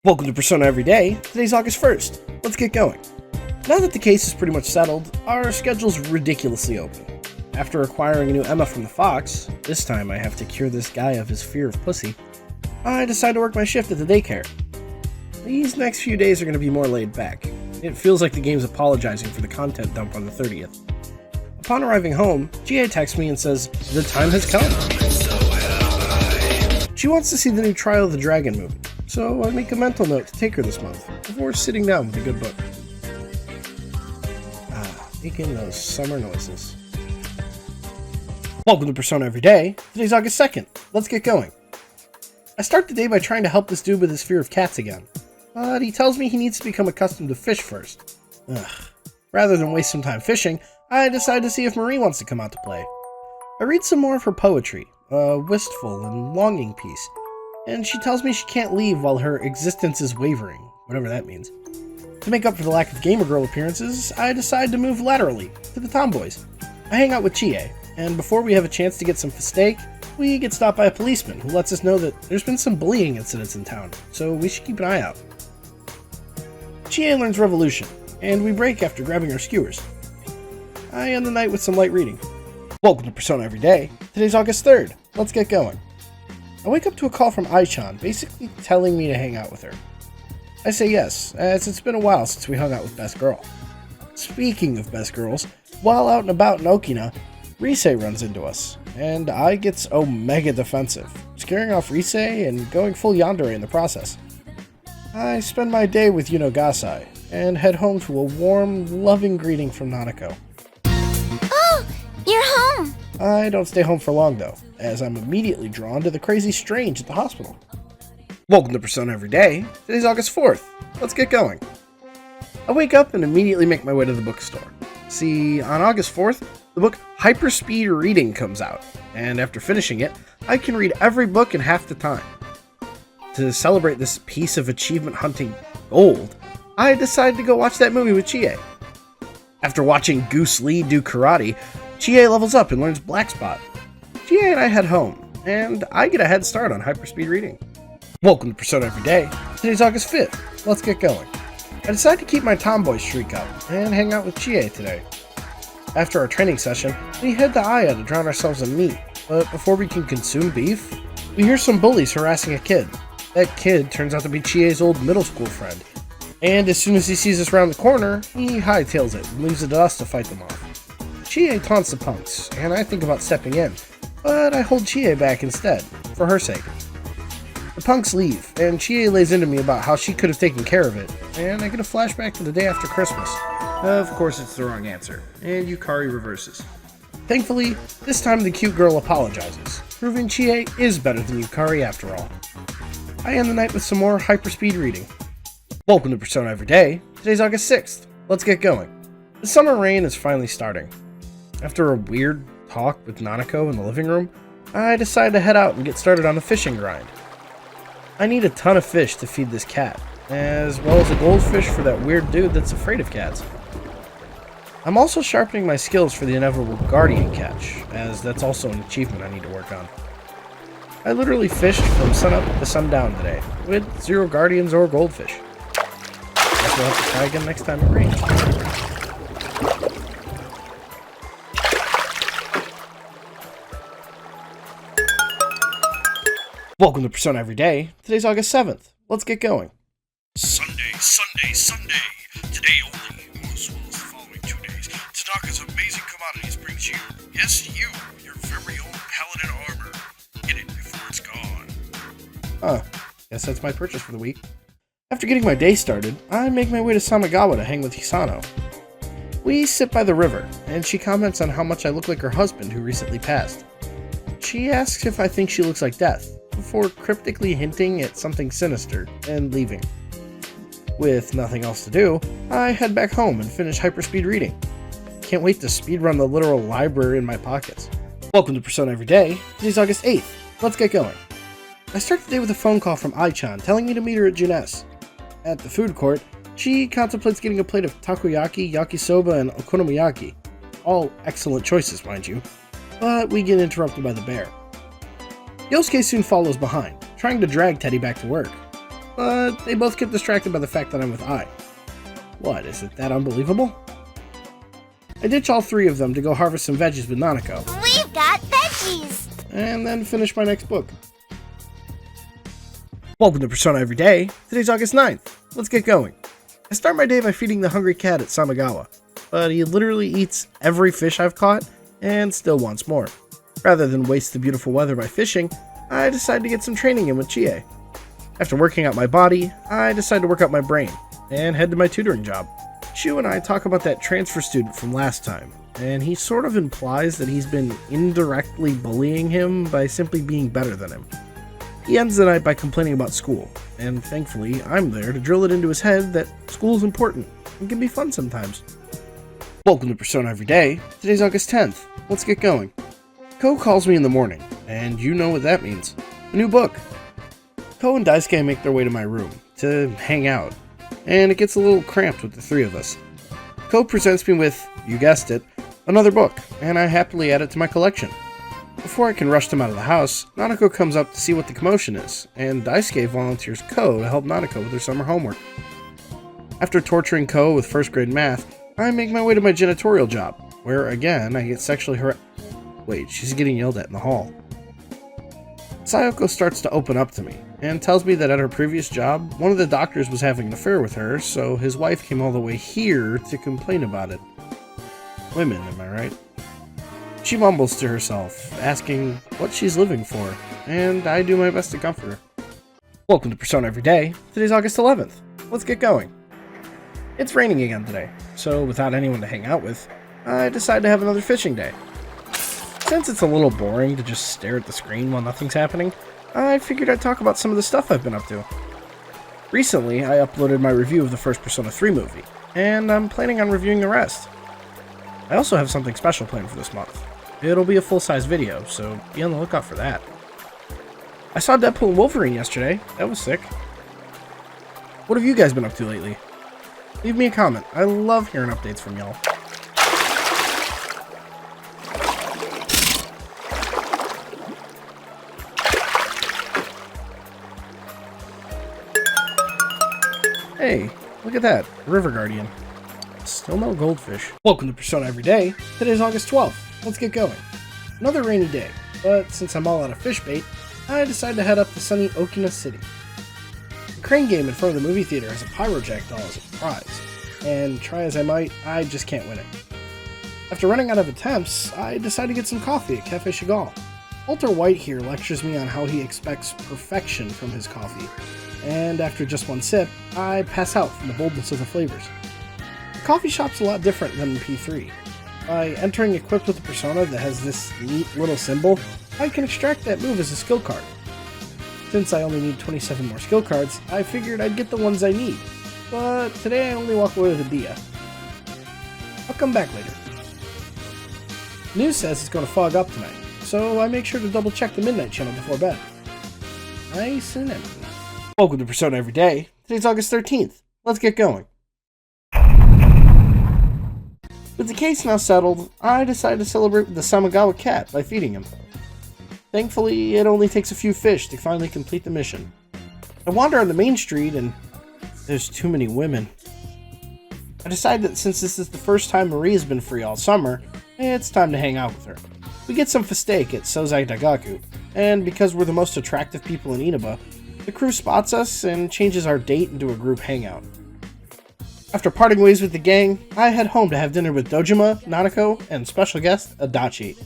Welcome to Persona Every Day. Today's August 1st. Let's get going. Now that the case is pretty much settled, our schedule's ridiculously open. After acquiring a new Emma from the Fox, this time I have to cure this guy of his fear of pussy, I decide to work my shift at the daycare. These next few days are going to be more laid back. It feels like the game's apologizing for the content dump on the 30th. Upon arriving home, GA texts me and says, "The time has come." She wants to see the new Trial of the Dragon movie, so I make a mental note to take her this month, before sitting down with a good book. Making those summer noises. Welcome to Persona Every Day. Today's August 2nd. Let's get going. I start the day by trying to help this dude with his fear of cats again, but he tells me he needs to become accustomed to fish first. Rather than waste some time fishing, I decide to see if Marie wants to come out to play. I read some more of her poetry, a wistful and longing piece, and she tells me she can't leave while her existence is wavering, whatever that means. To make up for the lack of Gamer Girl appearances, I decide to move laterally, to the Tomboys. I hang out with Chie, and before we have a chance to get some steak, we get stopped by a policeman who lets us know that there's been some bullying incidents in town, so we should keep an eye out. Chie learns Revolution, and we break after grabbing our skewers. I end the night with some light reading. Welcome to Persona Every Day. Today's August 3rd. Let's get going. I wake up to a call from Aichan, basically telling me to hang out with her. I say yes, as it's been a while since we hung out with Best Girl. Speaking of Best Girls, while out and about in Okina, Rise runs into us, and I gets omega defensive, scaring off Rise and going full yandere in the process. I spend my day with Yuno Gasai, and head home to a warm, loving greeting from Nanako. Oh, you're home! I don't stay home for long though, as I'm immediately drawn to the crazy strange at the hospital. Welcome to Persona Every Day. Today's August 4th. Let's get going. I wake up and immediately make my way to the bookstore. See, on August 4th, the book Hyperspeed Reading comes out, and after finishing it, I can read every book in half the time. To celebrate this piece of achievement hunting gold, I decided to go watch that movie with Chie. After watching Goose Lee do karate, Chie levels up and learns Black Spot. Chie and I head home, and I get a head start on Hyperspeed Reading. Welcome to Persona Every Day. Today's August 5th. Let's get going. I decide to keep my tomboy streak up and hang out with Chie today. After our training session, we head to Aya to drown ourselves in meat, but before we can consume beef, we hear some bullies harassing a kid. That kid turns out to be Chie's old middle school friend, and as soon as he sees us around the corner, he hightails it and leaves it to us to fight them off. Chie taunts the punks, and I think about stepping in, but I hold Chie back instead, for her sake. The punks leave, and Chie lays into me about how she could have taken care of it, and I get a flashback to the day after Christmas. Of course it's the wrong answer, and Yukari reverses. Thankfully, this time the cute girl apologizes, proving Chie is better than Yukari after all. I end the night with some more Hyperspeed Reading. Welcome to Persona Every Day. Today's August 6th. Let's get going. The summer rain is finally starting. After a weird talk with Nanako in the living room, I decide to head out and get started on the fishing grind. I need a ton of fish to feed this cat, as well as a goldfish for that weird dude that's afraid of cats. I'm also sharpening my skills for the inevitable guardian catch, as that's also an achievement I need to work on. I literally fished from sunup to sundown today, with 0 guardians or goldfish. Guess we'll have to try again next time it rains. Welcome to Persona Every Day. Today's August 7th. Let's get going. Sunday. Today only, as well as the following 2 days, Tanaka's Amazing Commodities brings you, yes you, your very own paladin armor. Get it before it's gone. Guess that's my purchase for the week. After getting my day started, I make my way to Samagawa to hang with Hisano. We sit by the river, and she comments on how much I look like her husband who recently passed. She asks if I think she looks like death, before cryptically hinting at something sinister and leaving. With nothing else to do, I head back home and finish Hyperspeed Reading. Can't wait to speedrun the literal library in my pockets. Welcome to Persona Every Day. Today's August 8th. Let's get going. I start the day with a phone call from Aichan telling me to meet her at Junes. At the food court, she contemplates getting a plate of takoyaki, yakisoba, and okonomiyaki. All excellent choices, mind you. But we get interrupted by the bear. Yosuke soon follows behind, trying to drag Teddy back to work. but they both get distracted by the fact that I'm with Ai. What, is it that unbelievable? I ditch all three of them to go harvest some veggies with Nanako, We've got veggies! and then finish my next book. Welcome to Persona Every Day. Today's August 9th. Let's get going. I start my day by feeding the hungry cat at Samagawa, but he literally eats every fish I've caught and still wants more. Rather than waste the beautiful weather by fishing, I decide to get some training in with Chie. After working out my body, I decide to work out my brain and head to my tutoring job. Shu and I talk about that transfer student from last time, and he sort of implies that he's been indirectly bullying him by simply being better than him. He ends the night by complaining about school, and thankfully I'm there to drill it into his head that school is important and can be fun sometimes. Welcome to Persona Every Day. Today's August 10th. Let's get going. Ko calls me in the morning, and you know what that means. A new book. Ko and Daisuke make their way to my room to hang out, and it gets a little cramped with the three of us. Ko presents me with, you guessed it, another book, and I happily add it to my collection. Before I can rush them out of the house, Nanako comes up to see what the commotion is, and Daisuke volunteers Ko to help Nanako with her summer homework. After torturing Ko with first grade math, I make my way to my janitorial job, where again I get sexually harassed. Wait, she's getting yelled at in the hall. Sayoko starts to open up to me, and tells me that at her previous job, one of the doctors was having an affair with her, so his wife came all the way here to complain about it. Women, am I right? She mumbles to herself, asking what she's living for, and I do my best to comfort her. Welcome to Persona Every Day. Today's August 11th. Let's get going. It's raining again today, so without anyone to hang out with, I decide to have another fishing day. Since it's a little boring to just stare at the screen while nothing's happening, I figured I'd talk about some of the stuff I've been up to. Recently, I uploaded my review of the first Persona 3 movie, and I'm planning on reviewing the rest. I also have something special planned for this month. It'll be a full-size video, so be on the lookout for that. I saw Deadpool and Wolverine yesterday. That was sick. What have you guys been up to lately? Leave me a comment. I love hearing updates from y'all. Hey, look at that. River Guardian. Still no goldfish. Welcome to Persona Every Day. Today's August 12th. Let's get going. Another rainy day, but since I'm all out of fish bait, I decided to head up to sunny Okina City. The crane game in front of the movie theater has a Pyrojack doll as a prize, and try as I might, I just can't win it. After running out of attempts, I decided to get some coffee at Cafe Chagall. Walter White here lectures me on how he expects perfection from his coffee, and after just one sip, I pass out from the boldness of the flavors. The coffee shop's a lot different than in P3. By entering equipped with a persona that has this neat little symbol, I can extract that move as a skill card. Since I only need 27 more skill cards, I figured I'd get the ones I need, but today I only walk away with a Dia. I'll come back later. News says it's going to fog up tonight, so I make sure to double check the Midnight Channel before bed. Nice and empty. Welcome to Persona Every Day. Today's August 13th. Let's get going. With the case now settled, I decided to celebrate with the Samagawa cat by feeding him. Thankfully, it only takes a few fish to finally complete the mission. I wander on the main street and there's too many women. I decide that since this is the first time Maria's been free all summer, it's time to hang out with her. We get some steak at Sozai Dagaku, and because we're the most attractive people in Inaba, the crew spots us and changes our date into a group hangout. After parting ways with the gang, I head home to have dinner with Dojima, Nanako, and special guest, Adachi.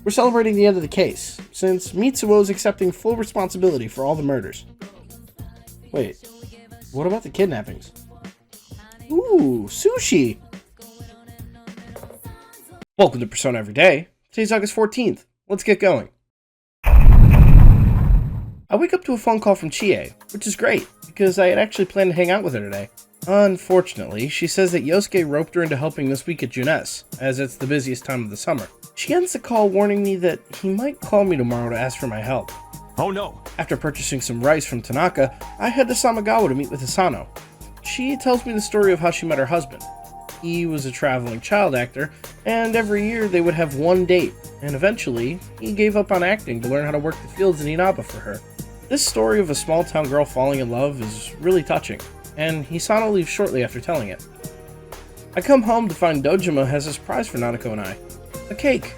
We're celebrating the end of the case, since Mitsuo is accepting full responsibility for all the murders. Wait, what about the kidnappings? Ooh, sushi! Welcome to Persona Every Day. Today's August 14th. Let's get going. I wake up to a phone call from Chie, which is great, because I had actually planned to hang out with her today. Unfortunately, she says that Yosuke roped her into helping this week at Junes, as it's the busiest time of the summer. She ends the call warning me that he might call me tomorrow to ask for my help. Oh no! After purchasing some rice from Tanaka, I head to Samagawa to meet with Hisano. She tells me the story of how she met her husband. He was a traveling child actor, and every year they would have one date, and eventually, he gave up on acting to learn how to work the fields in Inaba for her. This story of a small town girl falling in love is really touching, and Hisano leaves shortly after telling it. I come home to find Dojima has a surprise for Nanako and I. A cake.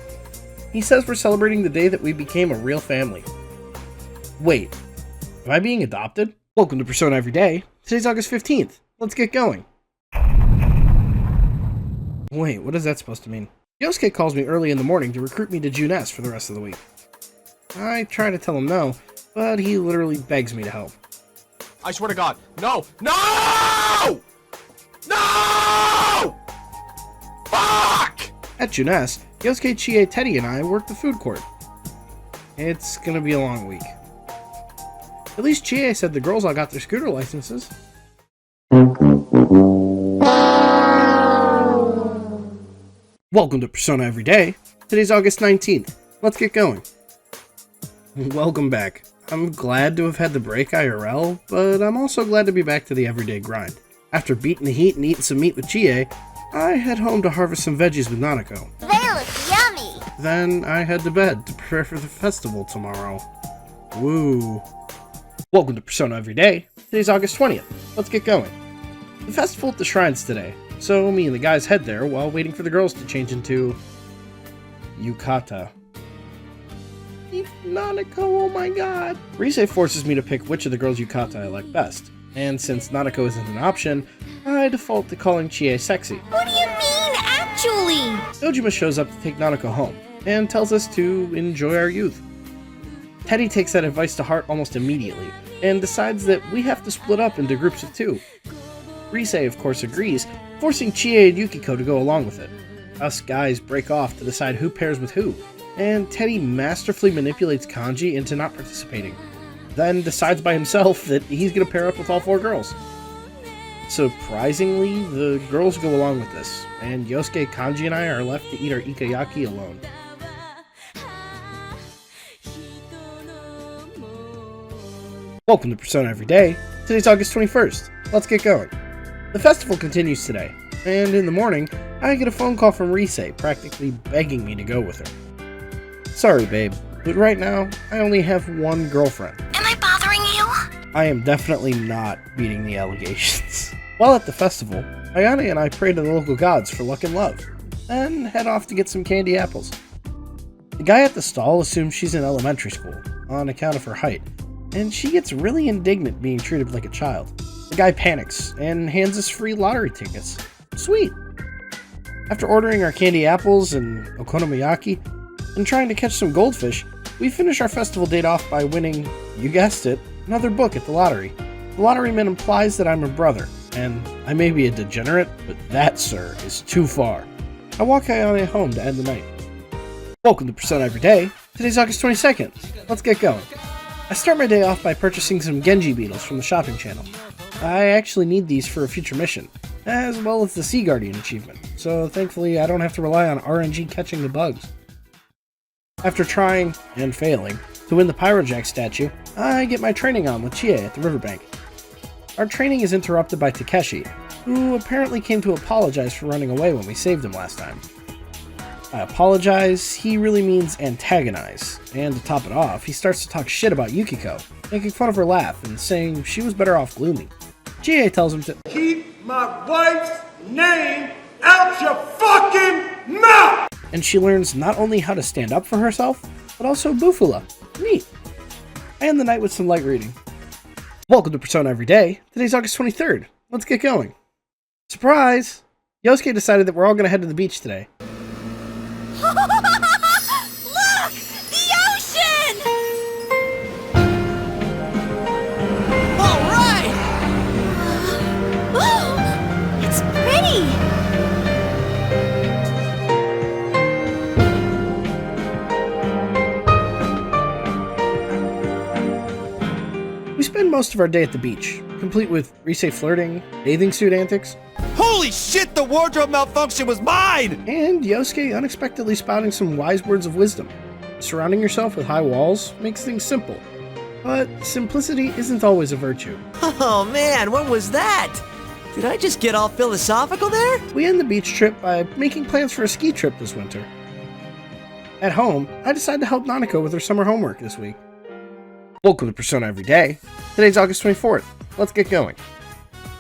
He says we're celebrating the day that we became a real family. Wait, am I being adopted? Welcome to Persona Everyday. Today's August 15th. Let's get going. Wait, what is that supposed to mean? Yosuke calls me early in the morning to recruit me to Junes for the rest of the week. I try to tell him no, but he literally begs me to help. I swear to God, no! No! No! Fuck! At Junes, Yosuke, Chie, Teddy, and I work the food court. It's gonna be a long week. At least Chie said the girls all got their scooter licenses. Welcome to Persona Everyday. Today's August 19th. Let's get going. Welcome back. I'm glad to have had the break IRL, but I'm also glad to be back to the everyday grind. After beating the heat and eating some meat with Chie, I head home to harvest some veggies with Nanako. They look yummy. Then I head to bed to prepare for the festival tomorrow. Woo. Welcome to Persona Everyday. Today's August 20th. Let's get going. The festival at the shrines today, so me and the guys head there while waiting for the girls to change into yukata. Nanako, oh my god. Rise forces me to pick which of the girls' yukata I like best, and since Nanako isn't an option, I default to calling Chie sexy. What do you mean, actually? Dojima shows up to take Nanako home, and tells us to enjoy our youth. Teddy takes that advice to heart almost immediately, and decides that we have to split up into groups of 2. Rise, of course, agrees, forcing Chie and Yukiko to go along with it. Us guys break off to decide who pairs with who, and Teddy masterfully manipulates Kanji into not participating, then decides by himself that he's going to pair up with all 4 girls. Surprisingly, the girls go along with this, and Yosuke, Kanji, and I are left to eat our ikayaki alone. Welcome to Persona Everyday. Today's August 21st. Let's get going. The festival continues today, and in the morning, I get a phone call from Rise practically begging me to go with her. Sorry, babe, but right now, I only have one girlfriend. Am I bothering you? I am definitely not beating the allegations. While at the festival, Ayane and I pray to the local gods for luck and love, then head off to get some candy apples. The guy at the stall assumes she's in elementary school, on account of her height, and she gets really indignant being treated like a child. The guy panics and hands us free lottery tickets. Sweet! After ordering our candy apples and okonomiyaki, and trying to catch some goldfish, we finish our festival date off by winning, you guessed it, another book at the lottery. The lotteryman implies that I'm her brother, and I may be a degenerate, but that, sir, is too far. I walk Ayane home to end the night. Welcome to Persona Everyday. Today's August 22nd. Let's get going. I start my day off by purchasing some Genji beetles from the shopping channel. I actually need these for a future mission, as well as the Sea Guardian achievement, so thankfully I don't have to rely on RNG catching the bugs. After trying, and failing, to win the Pyrojack statue, I get my training on with Chie at the riverbank. Our training is interrupted by Takeshi, who apparently came to apologize for running away when we saved him last time. By apologize, he really means antagonize, and to top it off, he starts to talk shit about Yukiko, making fun of her laugh and saying she was better off gloomy. Chie tells him to keep my wife's name out your fucking mouth! And she learns not only how to stand up for herself, but also Bufula. Neat. I end the night with some light reading. Welcome to Persona Everyday. Today's August 23rd. Let's get going. Surprise! Yosuke decided that we're all going to head to the beach today. Look! The ocean! All right! Whoa! It's pretty! We spend most of our day at the beach, complete with Rise flirting, bathing suit antics, Holy shit, the wardrobe malfunction was mine! and Yosuke unexpectedly spouting some wise words of wisdom. Surrounding yourself with high walls makes things simple, but simplicity isn't always a virtue. Oh man, what was that? Did I just get all philosophical there? We end the beach trip by making plans for a ski trip this winter. At home, I decide to help Nanako with her summer homework this week. Welcome to Persona Everyday. Today's August 24th. Let's get going.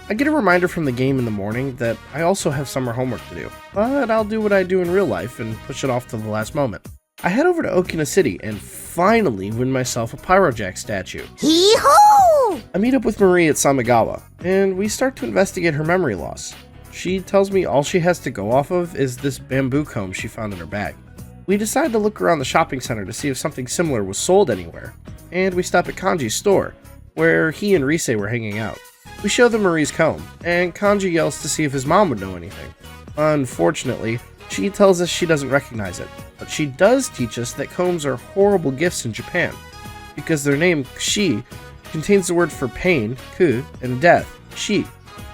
I get a reminder from the game in the morning that I also have summer homework to do, but I'll do what I do in real life and push it off to the last moment. I head over to Okina City and finally win myself a Pyrojack statue. Hee-hoo! I meet up with Marie at Samigawa, and we start to investigate her memory loss. She tells me all she has to go off of is this bamboo comb she found in her bag. We decide to look around the shopping center to see if something similar was sold anywhere, and we stop at Kanji's store, where he and Rise were hanging out. We show them Marie's comb, and Kanji yells to see if his mom would know anything. Unfortunately, she tells us she doesn't recognize it, but she does teach us that combs are horrible gifts in Japan, because their name, Shi, contains the word for pain, ku, and death, shi.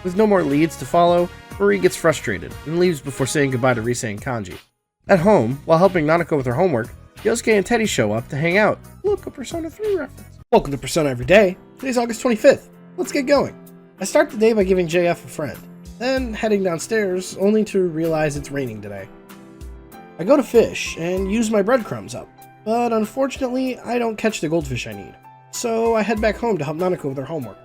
With no more leads to follow, Marie gets frustrated and leaves before saying goodbye to Rise and Kanji. At home, while helping Nanako with her homework, Yosuke and Teddy show up to hang out. Look, a Persona 3 reference. Welcome to Persona Everyday. Today's August 25th. Let's get going. I start the day by giving JF a friend, then heading downstairs, only to realize it's raining today. I go to fish and use my breadcrumbs up, but unfortunately, I don't catch the goldfish I need. So I head back home to help Nanako with her homework.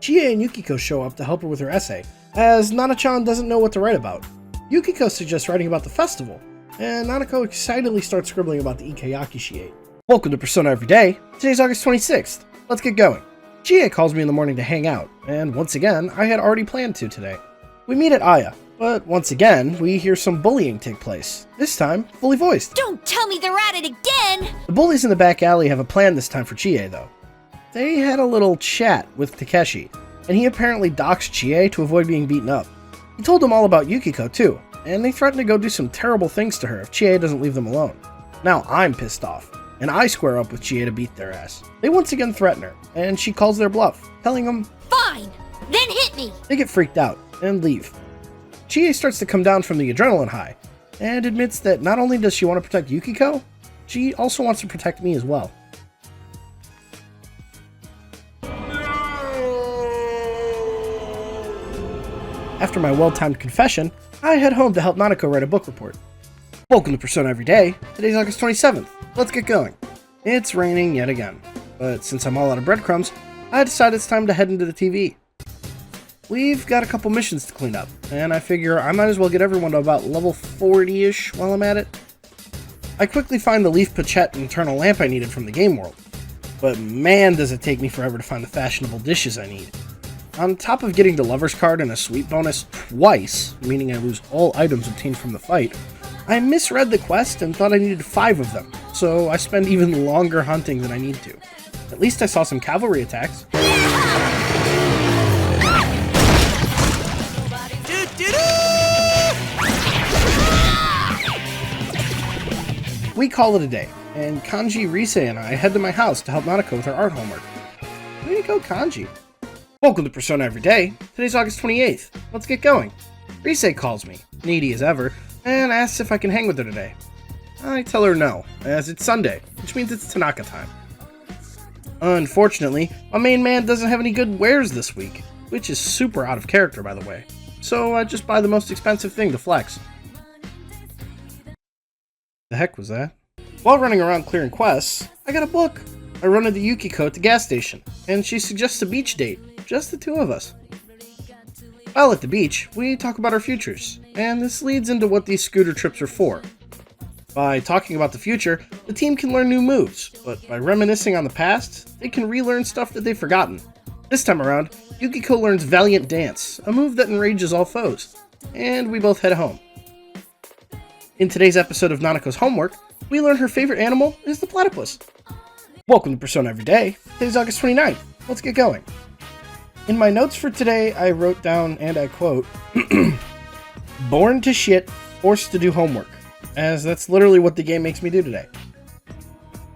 Chie and Yukiko show up to help her with her essay, as Nana-chan doesn't know what to write about. Yukiko suggests writing about the festival, and Nanako excitedly starts scribbling about the ikeyaki she ate. Welcome to Persona Everyday. Today's August 26th. Let's get going. Chie calls me in the morning to hang out, and once again, I had already planned to today. We meet at Aya, but once again, we hear some bullying take place, this time fully voiced. Don't tell me they're at it again! The bullies in the back alley have a plan this time for Chie, though. They had a little chat with Takeshi, and he apparently doxed Chie to avoid being beaten up. He told them all about Yukiko, too, and they threaten to go do some terrible things to her if Chie doesn't leave them alone. Now I'm pissed off, and I square up with Chie to beat their ass. They once again threaten her, and she calls their bluff, telling them, Fine! Then hit me! they get freaked out, and leave. Chie starts to come down from the adrenaline high, and admits that not only does she want to protect Yukiko, she also wants to protect me as well. After my well-timed confession, I head home to help Nanako write a book report. Welcome to Persona Everyday. Today's August 27th. Let's get going. It's raining yet again, but since I'm all out of breadcrumbs, I decide it's time to head into the TV. We've got a couple missions to clean up, and I figure I might as well get everyone to about level 40-ish while I'm at it. I quickly find the Leaf Pochette internal lamp I needed from the game world, but man does it take me forever to find the fashionable dishes I need. On top of getting the lover's card and a sweet bonus twice, meaning I lose all items obtained from the fight, I misread the quest and thought I needed 5 of them, so I spend even longer hunting than I need to. At least I saw some cavalry attacks. We call it a day, and Kanji, Rise, and I head to my house to help Nanako with her art homework. Way to go, Kanji. Welcome to Persona Everyday. Today's August 28th. Let's get going. Rise calls me, needy as ever, and asks if I can hang with her today. I tell her no, as it's Sunday, which means it's Tanaka time. Unfortunately, my main man doesn't have any good wares this week, which is super out of character, by the way, so I just buy the most expensive thing to flex. The heck was that? While running around clearing quests, I got a book. I run into Yukiko at the gas station, and she suggests a beach date. Just the two of us. While at the beach, we talk about our futures, and this leads into what these scooter trips are for. By talking about the future, the team can learn new moves, but by reminiscing on the past, they can relearn stuff that they've forgotten. This time around, Yukiko learns Valiant Dance, a move that enrages all foes, and we both head home. In today's episode of Nanako's homework, we learn her favorite animal is the platypus. Welcome to Persona Everyday. Today's August 29th. Let's get going. In my notes for today, I wrote down, and I quote, "Born to shit, forced to do homework," as that's literally what the game makes me do today.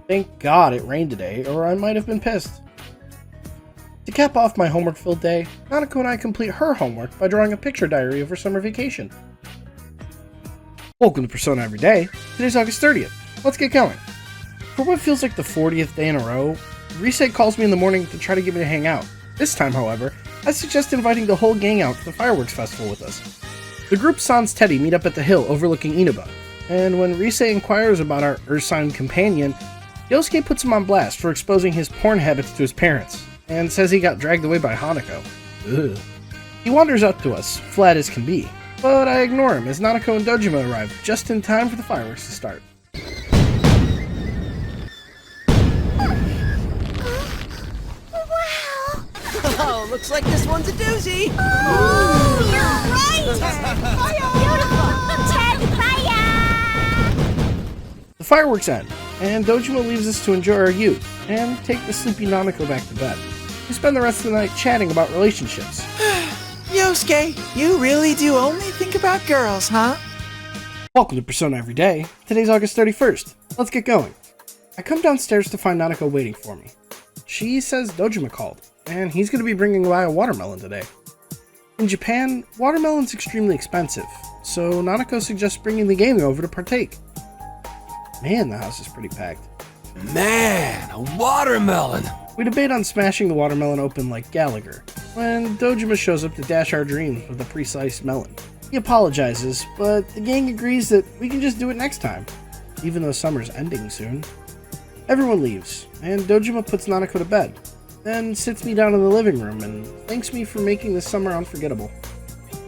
Thank God it rained today, or I might have been pissed. To cap off my homework-filled day, Nanako and I complete her homework by drawing a picture diary of her summer vacation. Welcome to Persona Everyday. Today's August 30th. Let's get going. For what feels like the 40th day in a row, Rise calls me in the morning to try to get me to hang out. This time, however, I suggest inviting the whole gang out to the fireworks festival with us. The group sans Teddy meet up at the hill overlooking Inaba, and when Rise inquires about our Ursine companion, Yosuke puts him on blast for exposing his porn habits to his parents, and says he got dragged away by Hanako. Ugh. He wanders up to us, flat as can be, but I ignore him as Nanako and Dojima arrive just in time for the fireworks to start. Wow. Oh, looks like this one's a doozy. Oh, you're right. Beautiful. Fire. The fireworks end, and Dojima leaves us to enjoy our youth and take the sleepy Nanako back to bed. We spend the rest of the night chatting about relationships. Yosuke, you really do only think about girls, huh? Welcome to Persona Every Day. Today's August 31st. Let's get going. I come downstairs to find Nanako waiting for me. She says Dojima called, and he's going to be bringing by a watermelon today. In Japan, watermelon's extremely expensive, so Nanako suggests bringing the gang over to partake. Man, the house is pretty packed. Man, a watermelon. We debate on smashing the watermelon open like Gallagher, when Dojima shows up to dash our dreams with a pre-sliced melon. He apologizes, but the gang agrees that we can just do it next time, even though summer's ending soon. Everyone leaves, and Dojima puts Nanako to bed, then sits me down in the living room and thanks me for making this summer unforgettable.